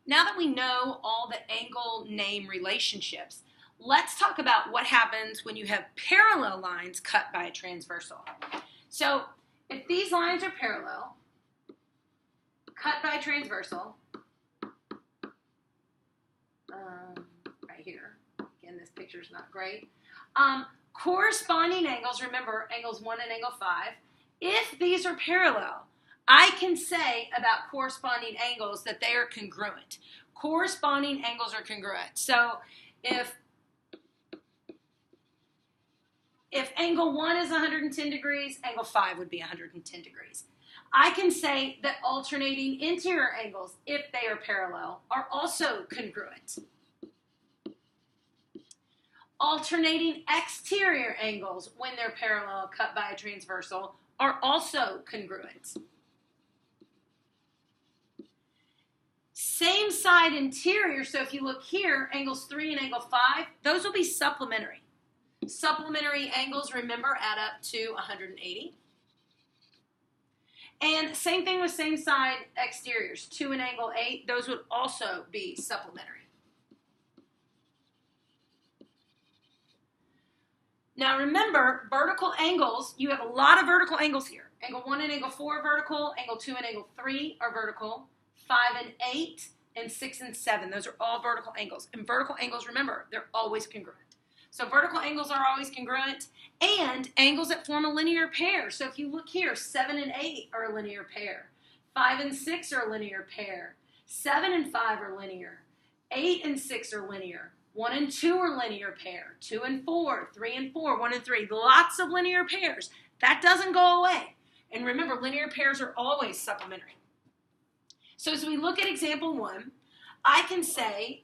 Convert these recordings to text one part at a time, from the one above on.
Now that we know all the angle name relationships, let's talk about what happens when you have parallel lines cut by a transversal. So if these lines are parallel, cut by a transversal, right here, again, this picture is not great, corresponding angles, remember angles 1 and angle 5, if these are parallel, I can say about corresponding angles that they are congruent. Corresponding angles are congruent. So if angle 1 is 110 degrees, angle 5 would be 110 degrees. I can say that alternating interior angles, if they are parallel, are also congruent. Alternating exterior angles, when they're parallel cut by a transversal, are also congruent. Same side interior, so if you look here, angles 3 and angle 5, those will be supplementary. Supplementary angles, remember, add up to 180. And same thing with same side exteriors, 2 and angle 8, those would also be supplementary. Now remember, vertical angles, you have a lot of vertical angles here. Angle 1 and angle 4 are vertical, angle 2 and angle 3 are vertical, 5 and 8, and 6 and 7. Those are all vertical angles. And vertical angles, remember, they're always congruent. So vertical angles are always congruent, and angles that form a linear pair. So if you look here, 7 and 8 are a linear pair. 5 and 6 are a linear pair. 7 and 5 are linear. 8 and 6 are linear. 1 and 2 are linear pair. 2 and 4, 3 and 4, 1 and 3. Lots of linear pairs. That doesn't go away. And remember, linear pairs are always supplementary. So as we look at example 1, I can say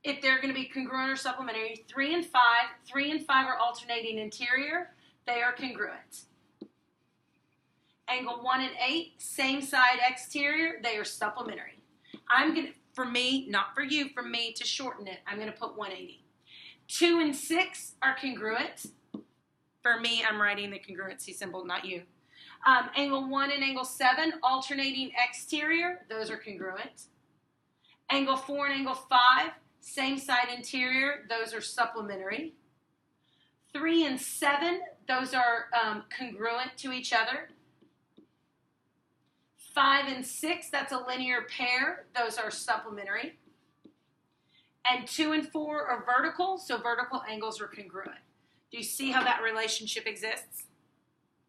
if they're going to be congruent or supplementary, 3 and 5 are alternating interior, they are congruent. Angle 1 and 8, same side exterior, they are supplementary. I'm going to, for me, not for you, for me to shorten it, I'm going to put 180. 2 and 6 are congruent. For me, I'm writing the congruency symbol, not you. Angle 1 and angle 7, alternating exterior, those are congruent. Angle 4 and angle 5, same side interior, those are supplementary. 3 and 7, those are congruent to each other. 5 and 6, that's a linear pair, those are supplementary. And 2 and 4 are vertical, so vertical angles are congruent. Do you see how that relationship exists?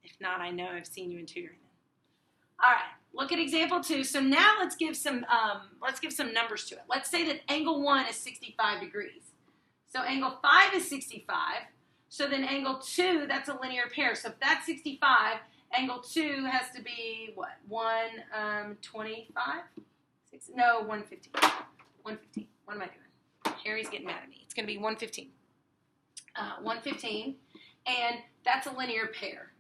If not, I know I've seen you in tutoring. All right, look at example 2. So now let's give some numbers to it. Let's say that angle 1 is 65 degrees. So angle 5 is 65. So then angle 2, that's a linear pair. So if that's 65, angle 2 has to be what? 125? No, 115. 115. What am I doing? Harry's getting mad at me. It's going to be 115. 115, and that's a linear pair.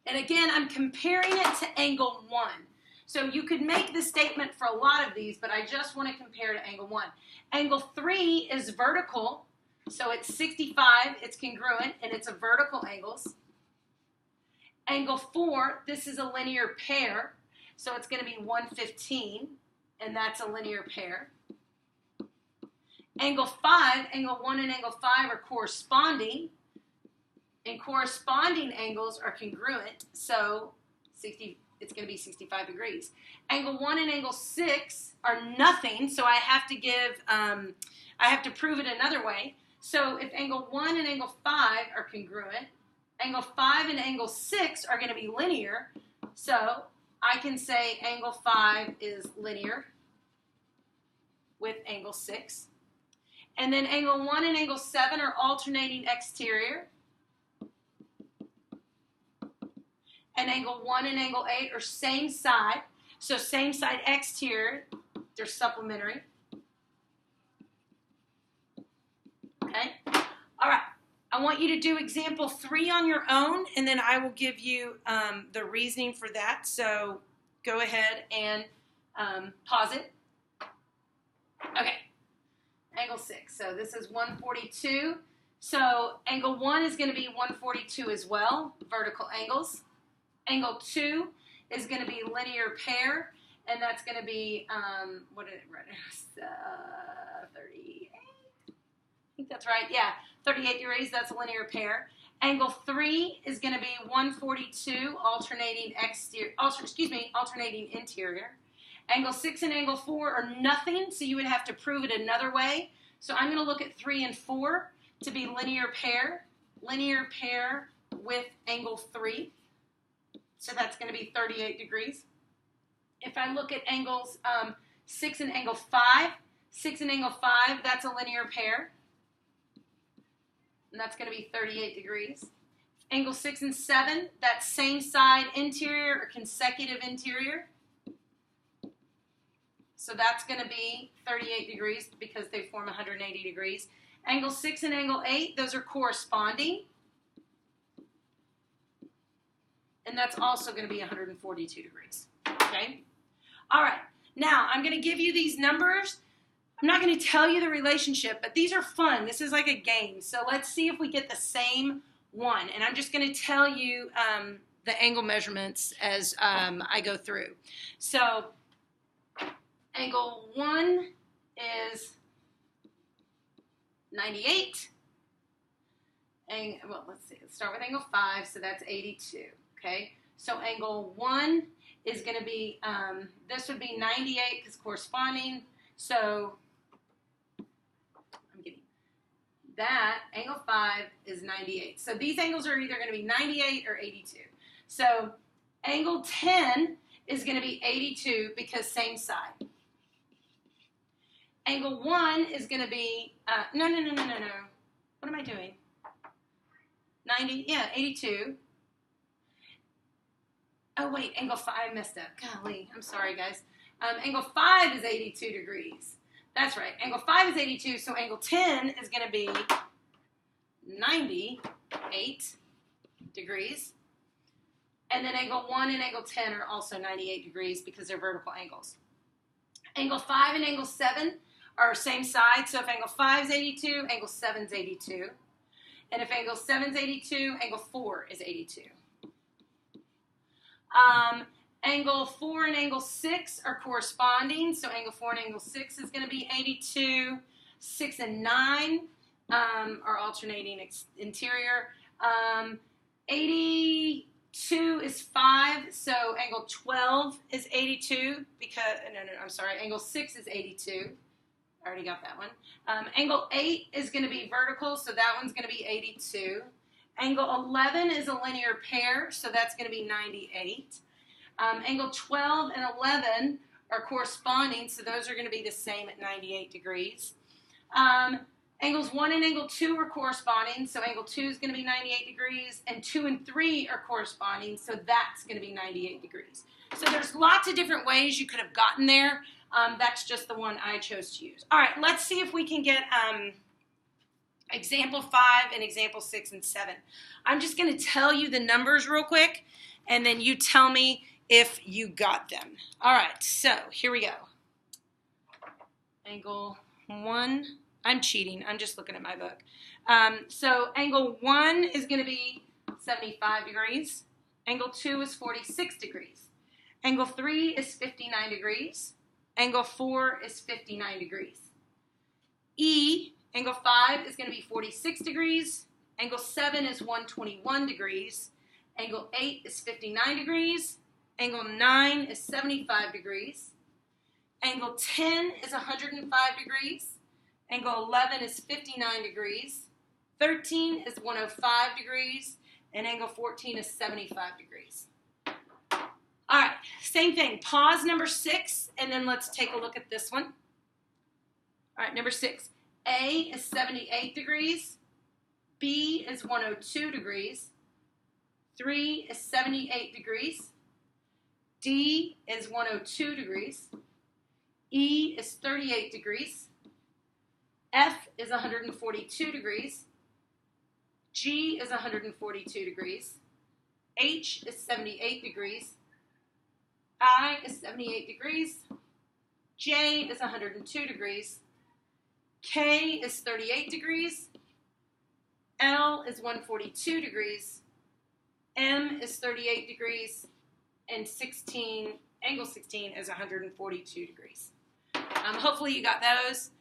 And again, I'm comparing it to angle 1. So you could make the statement for a lot of these, but I just want to compare to angle 1. Angle 3 is vertical, so it's 65, it's congruent, and it's a vertical angles. Angle 4, this is a linear pair, so it's going to be 115, and that's a linear pair. Angle 5, angle 1 and angle 5 are corresponding, and corresponding angles are congruent, so it's going to be 65 degrees. Angle 1 and angle 6 are nothing, so I have to prove it another way. So if angle 1 and angle 5 are congruent, angle 5 and angle 6 are going to be linear, so I can say angle 5 is linear with angle 6. And then angle 1 and angle 7 are alternating exterior. And angle 1 and angle 8 are same side. So same side exterior, they're supplementary. Okay? All right. I want you to do example 3 on your own, and then I will give you the reasoning for that. So go ahead and pause it. Okay. Angle 6. So this is 142. So angle 1 is going to be 142 as well, vertical angles. Angle 2 is going to be linear pair. and that's going to be, what did it run? 38. I think that's right. Yeah, 38 degrees. That's a linear pair. Angle 3 is going to be 142, alternating interior. Angle 6 and angle 4 are nothing, so you would have to prove it another way. So I'm going to look at 3 and 4 to be linear pair with angle 3. So that's going to be 38 degrees. If I look at angles 6 and angle 5, that's a linear pair. And that's going to be 38 degrees. Angle 6 and 7, that's same side interior or consecutive interior. So that's going to be 38 degrees because they form 180 degrees. Angle 6 and angle 8, those are corresponding. And that's also going to be 142 degrees. Okay? All right. Now, I'm going to give you these numbers. I'm not going to tell you the relationship, but these are fun. This is like a game. So let's see if we get the same one. And I'm just going to tell you the angle measurements as I go through. So angle 1 is 98. And, well, let's see. Let's start with angle 5. So that's 82. Okay. So angle 1 is going to be, this would be 98 because corresponding. So I'm getting that. Angle 5 is 98. So these angles are either going to be 98 or 82. So angle 10 is going to be 82 because same side. Angle 1 is going to be, no. What am I doing? 90, yeah, 82. Oh, wait, angle 5, I messed up. Golly, I'm sorry, guys. Angle 5 is 82 degrees. That's right. Angle 5 is 82, so angle 10 is going to be 98 degrees. And then angle 1 and angle 10 are also 98 degrees because they're vertical angles. Angle 5 and angle 7 are same side, so if angle 5 is 82, angle 7 is 82. And if angle 7 is 82, angle 4 is 82. Angle 4 and angle 6 are corresponding, so angle 4 and angle 6 is going to be 82. 6 and 9 are alternating interior. 82 is 5, so angle 12 is 82 because, I'm sorry, angle 6 is 82. I already got that one. Angle 8 is going to be vertical, so that one's going to be 82. Angle 11 is a linear pair, so that's going to be 98. Angle 12 and 11 are corresponding, so those are going to be the same at 98 degrees. Angles 1 and angle 2 are corresponding, so angle 2 is going to be 98 degrees, and 2 and 3 are corresponding, so that's going to be 98 degrees. So there's lots of different ways you could have gotten there. That's just the one I chose to use. All right, let's see if we can get example 5 and example 6 and 7. I'm just going to tell you the numbers real quick, and then you tell me if you got them. All right, so here we go. Angle 1, I'm cheating. I'm just looking at my book. So angle 1 is going to be 75 degrees. Angle 2 is 46 degrees. Angle 3 is 59 degrees. Angle 4 is 59 degrees. Angle 5 is going to be 46 degrees. Angle 7 is 121 degrees. Angle 8 is 59 degrees. Angle 9 is 75 degrees. Angle 10 is 105 degrees. Angle 11 is 59 degrees. 13 is 105 degrees. And angle 14 is 75 degrees. All right, same thing. Pause number 6, and then let's take a look at this one. All right, number 6. A is 78 degrees. B is 102 degrees. 3 is 78 degrees. D is 102 degrees. E is 38 degrees. F is 142 degrees. G is 142 degrees. H is 78 degrees. I is 78 degrees. J is 102 degrees. K is 38 degrees. L is 142 degrees. M is 38 degrees. And 16 angle 16 is 142 degrees. Hopefully you got those.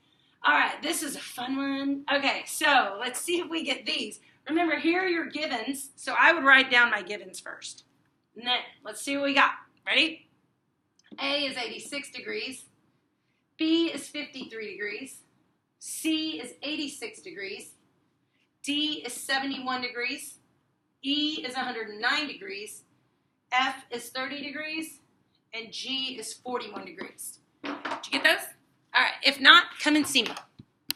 All right, this is a fun one. Okay, so let's see if we get these. Remember, here are your givens, so I would write down my givens first. And then, let's see what we got. Ready? A is 86 degrees. B is 53 degrees. C is 86 degrees. D is 71 degrees. E is 109 degrees. F is 30 degrees. And G is 41 degrees. Did you get those? All right, if not, come and see me.